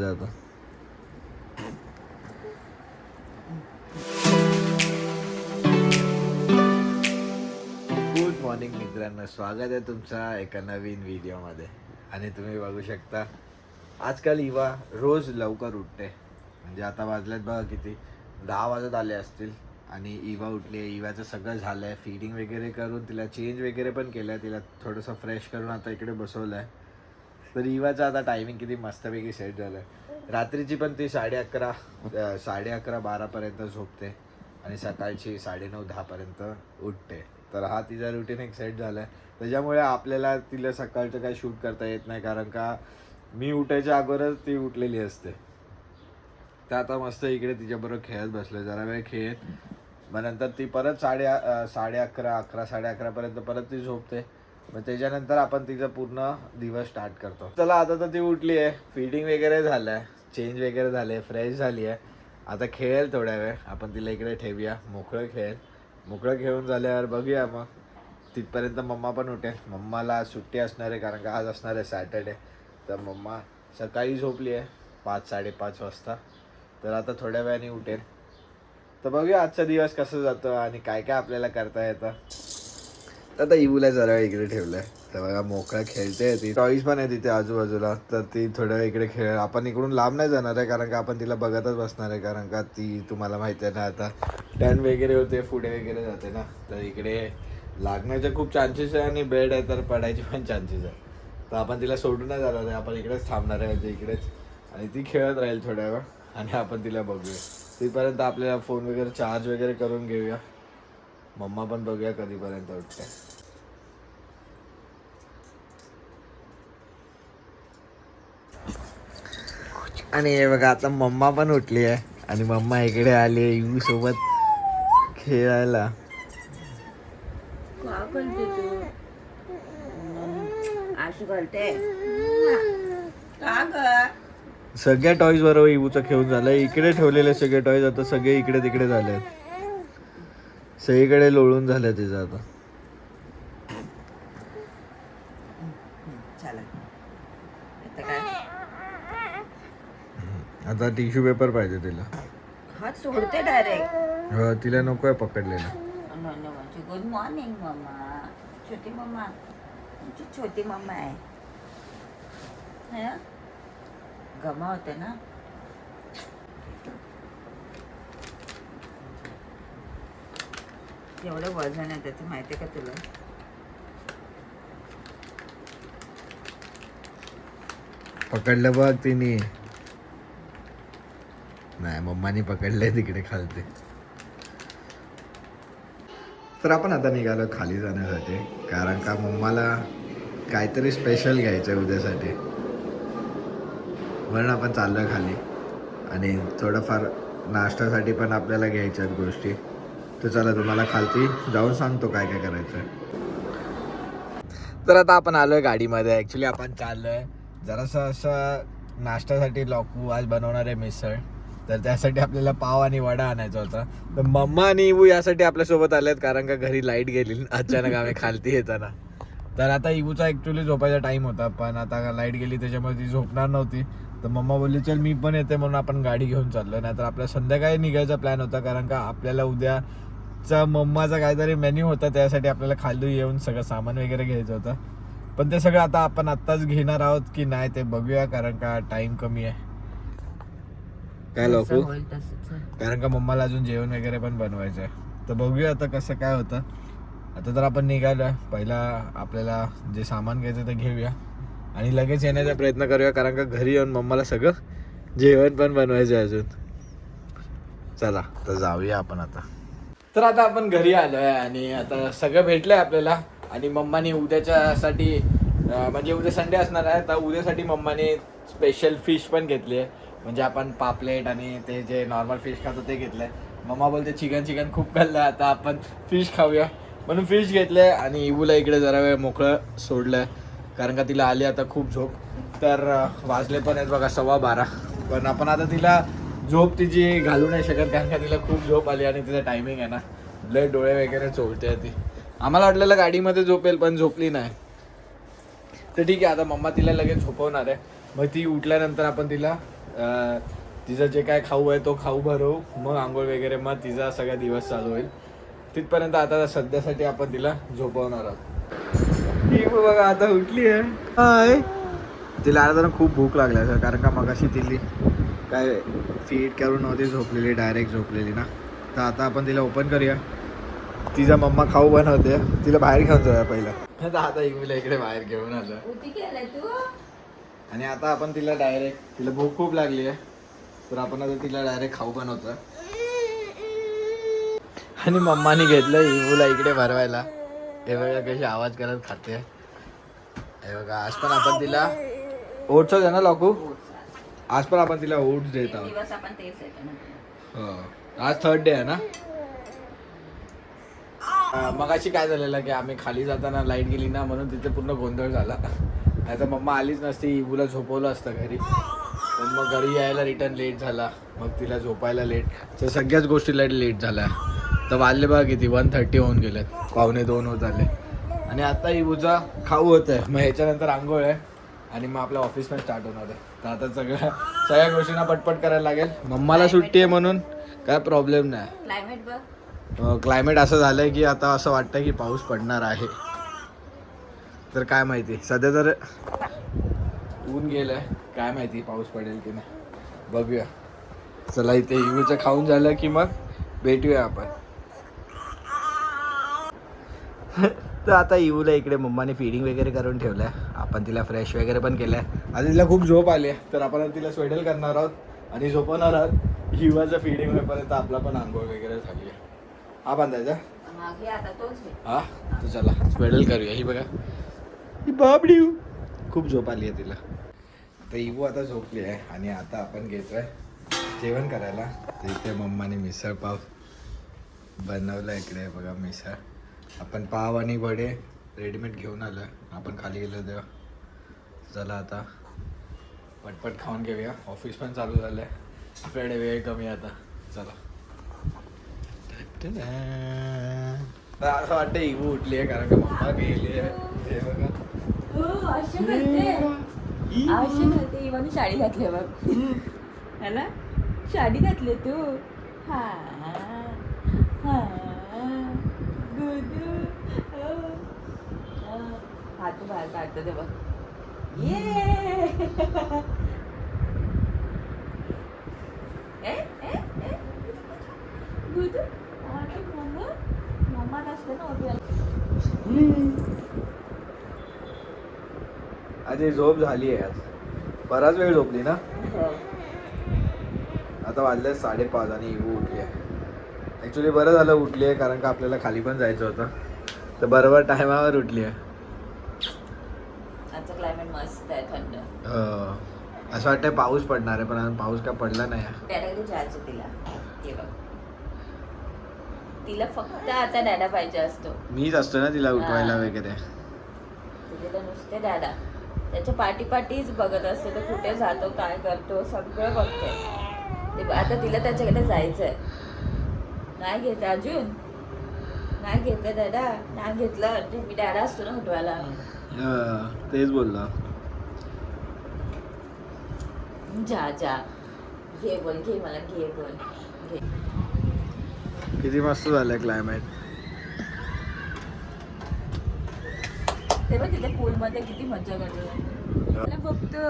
जातो. Good morning मित्रांनो, स्वागत आहे तुमचा एका नवीन व्हिडिओमध्ये. आणि तुम्ही बघू शकता आजकाल इवा रोज लवकर उठते. म्हणजे आता वाजल्यात बघा किती, 10 वाजत आले असतील आणि इवा उठली आहे. इवाचं सगळं झालं आहे, फीडिंग वगैरे करून तिला चेंज वगैरे पण केलं आहे, तिला थोडंसं फ्रेश करून आता इकडे बसवलं आहे. तर इवाचं आता टायमिंग किती मस्तपैकी सेट झालं आहे. रात्रीची पण ती 11:30-12पर्यंत झोपते आणि सकाळची 9:30-10पर्यंत उठते. तर हा तिचा रुटीन एक सेट झाला आहे. त्याच्यामुळे आपल्याला तिला सकाळचं काही शूट करता येत नाही, कारण का मी उठायच्या अगोदरच ती उठलेली असते. तर आता मस्त इकडे तिच्याबरोबर खेळत बसलो, जरा वेळ खेळत. मग नंतर ती परत 11:30-11:30पर्यंत परत ती झोपते. मग त्याच्यानंतर आपण तिचा पूर्ण दिवस स्टार्ट करतो. चला, आता तर ती उठली आहे, फीडिंग वगैरे झालं आहे, चेंज वगैरे झाले, फ्रेश झाली आहे. आता खेळेल थोड्या वेळ, आपण तिला इकडे ठेवूया, मोकळं खेळेल. मोकळं खेळून झाल्यावर बघूया मग तिथपर्यंत मम्मा पण उठेल. मम्माला आज सुट्टी असणार आहे, कारण का आज असणार आहे सॅटर्डे. तर मम्मा सकाळी झोपली आहे 5-5:30 वाजता. तर आता थोड्या वेळाने उठेल. तर बघूया आजचा दिवस कसं जातो आणि काय काय आपल्याला करता येतं. तर आता इवूला जरा इकडे ठेवलं आहे, तर बघा मोकळा खेळते. ती टॉईज पण आहे तिथे आजूबाजूला, तर ती थोड्या वेळ इकडे खेळ. आपण इकडून लांब नाही जाणार आहे, कारण का आपण तिला बघतच बसणार आहे, कारण का ती तुम्हाला माहिती आहे ना आता टर्न वगैरे होते, पुढे वगैरे जाते ना, तर इकडे लागण्याचे खूप चान्सेस आहे आणि बेड आहे तर पडायचे पण चान्सेस आहे. तर आपण तिला सोडून नाही जाणार आहे, आपण इकडेच थांबणार आहे, म्हणजे इकडेच. आणि ती खेळत राहील थोड्या वेळ आणि आपण तिला बघूया. तिथपर्यंत आपल्याला फोन वगैरे चार्ज वगैरे करून घेऊया. मम्मा पण बघूया कधीपर्यंत उठते. आणि हे बघा आता मम्मा पण उठली आहे आणि मम्मा इकडे आली यू सोबत खेळायला. का करते तू अशी करते का ग? सगळ्या टॉईज बरोबर इवूचं खेळून झालं. इकडे ठेवलेले सगळे टॉईज आता सगळे इकडे तिकडे झाले, सगळीकडे लोळून झाले तिचं आता. चला आता काय, आता टिश्यू पेपर पाहिजे तिला. हात सोडते डायरेक्ट. हो, तिला नको आहे पकडलेलं. गुड मॉर्निंग मम्मा. छोटी मम्मा, तुमची छोटी मम्मा आहे. गमा होते ना. एवढं वजन आहे त्याचं, माहिती आहे का तुला? पकडलं बघ तिने. नाही, मम्मानी पकडलंय तिकडे खालते. तर आपण आता निघालो खाली जाण्यासाठी, कारण का मम्माला काहीतरी स्पेशल घ्यायचं आहे उद्यासाठी, म्हणून आपण चाललो खाली. आणि थोडंफार नाश्त्यासाठी पण आपल्याला घ्यायच्या आहेत गोष्टी. तर चला तुम्हाला खालती जाऊन सांगतो काय काय करायचं आहे. तर आता आपण आलो आहे गाडीमध्ये. ॲक्च्युली आपण चाललो आहे जरासं असं नाश्त्यासाठी. लॉकू आज बनवणार आहे मिसळ, तर त्यासाठी आपल्याला पाव आणि वडा आणायचा होता. तर मम्मा आणि इवू यासाठी आपल्यासोबत आले आहेत, कारण का घरी लाईट गेली अचानक आम्ही खालती येताना. तर आता इवूचा ॲक्च्युली झोपायचा टाईम होता, पण आता लाईट गेली त्याच्यामुळे ती झोपणार नव्हती. तर मम्मा बोलली चल मी पण येते, म्हणून आपण गाडी घेऊन चाललो. नाहीतर आपल्या संध्याकाळी निघायचा प्लॅन होता, कारण का आपल्याला उद्याचा मम्माचा काहीतरी मेन्यू होता, त्यासाठी आपल्याला खाली येऊन सगळं सामान वगैरे घ्यायचं होतं. पण ते सगळं आता आपण आत्ताच घेणार आहोत की नाही ते बघूया, कारण का टाईम कमी आहे. काय लोकू, कारण का मम्माला अजून जेवण वगैरे पण बनवायचं आहे. तर बघूया आता कसं काय होतं. आता तर आपण निघालो आहे, पहिला आपल्याला जे सामान घ्यायचं ते घेऊया आणि लगेच येण्याचा प्रयत्न करूया, कारण का घरी येऊन मम्माला सगळं जेवण पण बनवायचं आहे अजून. चला तर जाऊया आपण आता. तर आता आपण घरी आलो आहे आणि आता सगळं भेटलं आहे आपल्याला. आणि मम्माने उद्याच्यासाठी, म्हणजे उद्या संडे असणार आहे, तर उद्यासाठी मम्माने स्पेशल फिश पण घेतली आहे. म्हणजे आपण पापलेट आणि ते जे नॉर्मल फिश खातो ते घेतलं आहे. मम्मा बोलते चिकन खूप खाल्लं, आता आपण फिश खाऊया, म्हणून फिश घेतलं आहे. आणि इवूला इकडे जरा वेळ मोकळं सोडलं आहे, कारण का तिला आली आता खूप झोप. तर वाजले पण आहेत बघा 12:15. पण आपण आता तिला झोप तिची घालू नाही शकत, कारण का तिला खूप झोप आली आणि तिचं टायमिंग आहे ना, लय डोळे वगैरे चोळते ती. आम्हाला वाटलेलं गाडीमध्ये झोपेल, पण झोपली नाही. तर ठीक आहे, आता मम्मा तिला लगेच झोपवणार आहे. मग ती उठल्यानंतर आपण तिला तिचं जे काय खाऊ आहे तो खाऊ भरवू, मग आंघोळ वगैरे, मग तिचा सगळा दिवस चालू होईल. तिथपर्यंत आता सध्यासाठी आपण तिला झोपवणार आहोत. ही बघा आता उठली आहे. हाय, तिला आता खूप भूक लागली सर, कारण का मगाशी तिली काय फीड करून नव्हती झोपलेली, डायरेक्ट झोपलेली ना. तर आता आपण तिला ओपन करूया. तिचा मम्मा खाऊ बनवते, तिला बाहेर घेऊन जाऊया पहिलं. आता इकडे इकडे बाहेर घेऊन आलं. आणि आता आपण तिला डायरेक्ट, तिला भूक खूप लागली आहे, तर आपण आता तिला डायरेक्ट खाऊ बनवतो. आणि मम्माने घेतलं इवूला इकडे भरवायला. हे बघा कशी आवाज करत खाते. हे बघा, आज पण आपण तिला ओट्स आहे ना लाकू, आज पण आपण तिला ओट्स देत आहोत. हो, आज 3rd डे आहे ना. मगाशी काय झालेलं की आम्ही खाली जाताना लाईट गेली ना, म्हणून तिथे पूर्ण गोंधळ झाला. नाही तर मम्मा आलीच नसती, इवूला झोपवलं असतं घरी. पण मग घरी यायला रिटर्न लेट झाला, मग तिला झोपायला लेट, तर सगळ्याच गोष्टीला लेट झाल्या. तर वाजले बघा किती, 1:30 होऊन गेलेत, 1:45 होत आले. आणि आता इवूचा खाऊ होत आहे, मग ह्याच्यानंतर आंघोळ आहे आणि मग आपलं ऑफिस पण स्टार्ट होणार आहे. तर आता सगळ्या गोष्टींना पटपट करायला लागेल. मम्माला सुट्टी आहे म्हणून काय प्रॉब्लेम नाही. क्लायमेट असं झालंय की आता असं वाटतं की पाऊस पडणार आहे. तर काय माहिती, सध्या तर ऊन गेलंय, काय माहिती पाऊस पडेल की नाही, बघूया. चला, इथे इवूचं खाऊन झालं की मग भेटूया आपण. तर आता इवूला इकडे मम्माने फीडिंग वगैरे करून ठेवलंय. आपण तिला फ्रेश वगैरे पण केलंय. आता तिला खूप झोप आली आहे, तर आपण तिला स्वेडल करणार आहोत आणि झोपवणार आहोत. इवाचं फीडिंग होईपर्यंत आपला पण आंघोळ वगैरे झाली आहे. हा बांधायचा हा, तर चला स्वेडल करूया. ही बघा, ही बाबडी खूप झोप आली आहे तिला. तर इवू आता झोपली आहे आणि आता आपण घेतोय जेवण करायला. तर इथे मम्माने मिसळ पाव बनवलं. इकडे बघा मिसळ. आपण पाव आणि वडे रेडीमेड घेऊन आलं, आपण खाली गेलो तेव्हा. चला आता पटपट खाऊन घेऊया, ऑफिस पण चालू झालं आहे, आपल्याकडे वेळ कमी आता. चला. तर असं वाटतं इवू उठली आहे, कारण का मम्मा गेली आहे. हे बघा, इवानी साडी घातली बघ, है ना, साडी घातली तू. हा हा, गुडू. हात बाहेर काढतो ते बघ. ये गुडू, मम्मा नसते ना. आधी झोप झाली आहे, आज बराच वेळ झोपली ना. आता वाजले 5:30 आणि इवू उठली आहे. ॲक्च्युली बरं झालं उठली आहे, कारण का आपल्याला खाली पण जायचं होतं, तर बरोबर टायमावर उठली आहे. आजचं क्लायमेट मस्त आहे, थंड. असं वाटतंय पाऊस पडणार आहे, पण पाऊस काय पडला नाही. डॅडाकडे जायचं तिला. हे बघ, तिला फक्त आता डॅडा पाहिजे असतो. मीच असतो ना तिला उठवायला वगैरे. तिला नुसते डॅडा, त्याच्या पाठीच बघत असते, तर कुठे जातो, काय करतो, सगळं बघते. आता तिला त्याच्याकडे जायचंय. नाही घेत अजून, नाही घेत डॅडा, नाही घेतलं. मी डॅडा असतो ना उठवायला. तेच बोलला. जा घे बोल, घे मला, घे बोल, घे. किती मस्त झालंय क्लायमेट. तेव्हा तिथे पूलमध्ये किती मजा करतो बघतो.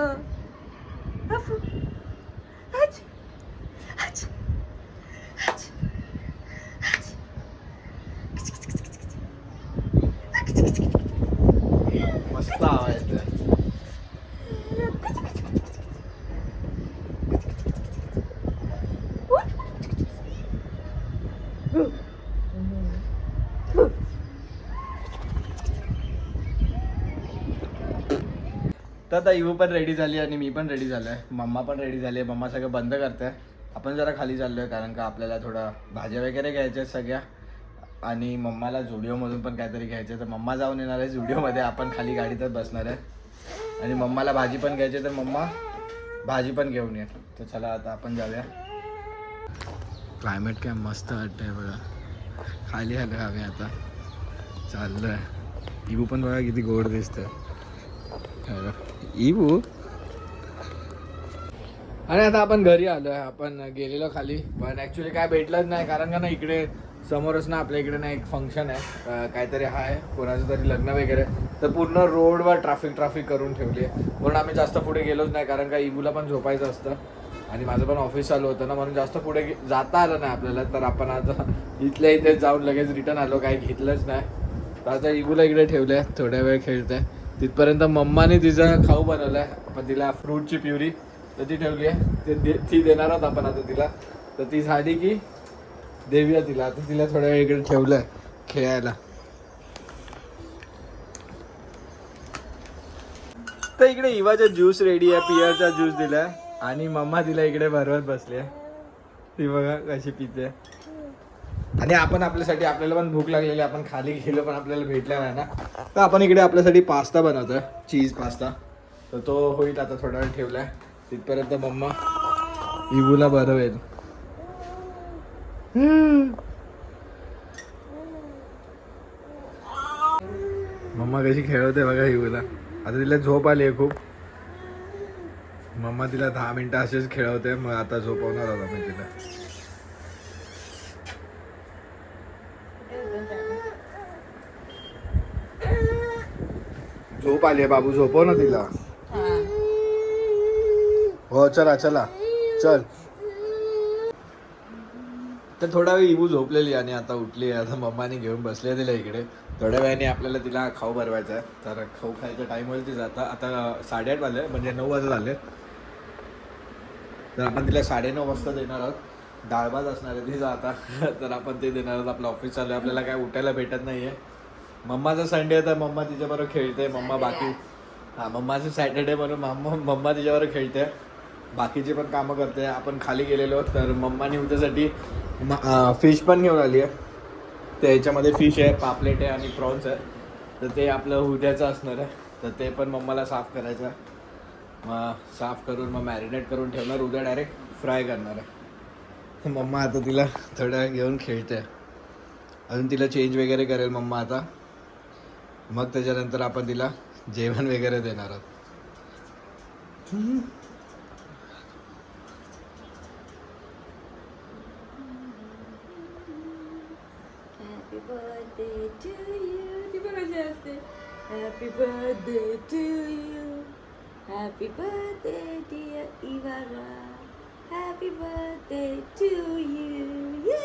मस्त आवाज येतोय. तर आता इवू पण रेडी झाली आणि मी पण रेडी झालो आहे, मम्मा पण रेडी झाली आहे. मम्मा सगळं बंद करते. आपण जरा खाली चाललो आहे, कारण का आपल्याला थोडं भाज्या वगैरे घ्यायच्या आहेत सगळ्या, आणि मम्माला झुडिओमधून पण काहीतरी घ्यायचं आहे. तर मम्मा जाऊन येणार आहे झुडिओमध्ये, आपण खाली गाडीतच बसणार आहे. आणि मम्माला भाजी पण घ्यायची आहे, तर मम्मा भाजी पण घेऊन ये. तर चला आता आपण जाऊया. क्लायमेट काय मस्त वाटतंय बघा. खाली आलो आम्ही आता, चाललो आहे. इवू पण बघा किती गोड दिसतं. इवू आणि आता आपण घरी आलोय. आपण गेलेलो खाली, पण ऍक्च्युली काय भेटलंच नाही, कारण का ना इकडे समोरच ना आपल्या इकडे ना एक फंक्शन आहे, काहीतरी आहे कोणाचं तरी लग्न वगैरे. तर पूर्ण रोडवर ट्रॅफिक करून ठेवली आहे, म्हणून आम्ही जास्त पुढे गेलोच नाही, कारण का इबूला पण झोपायचं असतं आणि माझं पण ऑफिस चालू होतं ना, म्हणून जास्त पुढे जाता आलं नाही आपल्याला. तर आपण आता इथल्या इथे जाऊन लगेच रिटर्न आलो, काही घेतलंच नाही. तर आता इबूला इकडे ठेवलं आहे, थोड्या वेळ खेळते. तिथपर्यंत मम्माने तिचं खाऊ बनवलं आहे, आपण तिला फ्रूटची प्युरी तर ती ठेवली आहे, ती देणार आहोत आपण आता तिला. तर ती झाली की देऊया तिला. आता तिला थोड्या वेळ इकडे ठेवलं आहे खेळायला. तर इकडे इवाचा ज्यूस रेडी आहे, पियरचा ज्यूस दिलाय आणि मम्मा तिला इकडे भरवत बसली आहे. ती बघा कशी पिते. आणि आपण आपल्यासाठी, आपल्याला पण भूक लागलेली, आपण खाली गेलो पण आपल्याला भेटला नाही ना, तर आपण इकडे आपल्यासाठी पास्ता बनवतोय, चीज पास्ता. तर तो होईल आता, थोडा वेळ ठेवलाय. तिथपर्यंत मम्मा इबूला भरवेल. मम्मा कशी खेळवते बघा इबूला. आता तिला झोप आली आहे खूप. मम्मा तिला 10 मिनिटं असेच खेळवते, मग आता झोपवणार होता मी तिला. झोप आली आहे बाबू, झोपव ना तिला. हो चला चला चल. तर थोडा वेळ इबू झोपलेली आणि आता उठली. आता मम्माने घेऊन बसले तिला इकडे. थोड्या वेळाने आपल्याला तिला खाऊ भरवायचा आहे, तर खाऊ खायचा टाईम होईल ती जाता. आता 8:30 वाजले, म्हणजे 9 वाजत आले. तर आपण तिला 9:30 वाजता देणार आहोत. डाळ भात असणार आहे तिचा आता. तर आपण ते देणार आहोत. आपलं ऑफिस चालू आहे, आपल्याला काय उठायला भेटत नाही आहे. मम्माचा संडे आहे तर मम्मा तिच्याबरोबर खेळते. मम्माचं सॅटर्डे म्हणून मम्मा तिच्याबरोबर खेळते, बाकीची पण कामं करते. आपण खाली गेलेलो, तर मम्माने उद्यासाठी फिश पण घेऊन आली आहे. तर याच्यामध्ये फिश आहे, पापलेट आहे आणि प्रॉन्स आहे. तर ते आपलं उद्याचं असणार आहे. तर ते पण मम्माला साफ करायचं आहे. मग साफ करून मग मॅरिनेट करून ठेवणार, उद्या डायरेक्ट फ्राय करणार आहे. मम्मा आता तिला थोड्या घेऊन खेळते. अजून तिला चेंज वगैरे करेल मम्मा आता. मग त्याच्यानंतर आपण तिला जेवण वगैरे देणार आहोत. Happy birthday to you. ती बघ कशी असते. Happy birthday to you. Happy birthday dear Ivara. Happy birthday to you.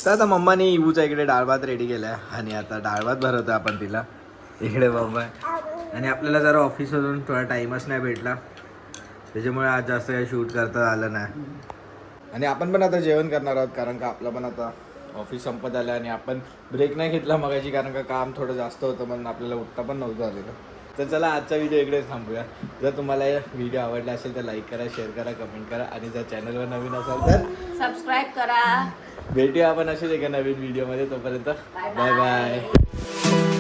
तर आता मम्माने इबूचा इकडे डाळ भात रेडी केलाय आणि आता डाळ भात भरवतो आपण तिला. इकडे मम्मा. आणि आपल्याला जरा ऑफिसवरून थोडा टाईमच नाही भेटला, त्याच्यामुळे आज जास्त काही शूट करता आलं नाही. आणि आपण पण आता जेवण करणार आहोत, कारण का आपलं पण आता ऑफिस संपत आलं आणि आपण ब्रेक नाही घेतला मगाशी, कारण का काम थोडं जास्त होतं म्हणून आपल्याला उठता पण नव्हतं आलेलं. तर चला आजचा व्हिडिओ इकडेच थांबूया. जर तुम्हाला व्हिडिओ आवडला असेल तर लाईक करा, शेअर करा, कमेंट करा आणि जर चॅनलवर नवीन असाल तर सबस्क्राईब करा. भेटूया आपण असेच एका नवीन व्हिडिओमध्ये. तोपर्यंत बाय बाय.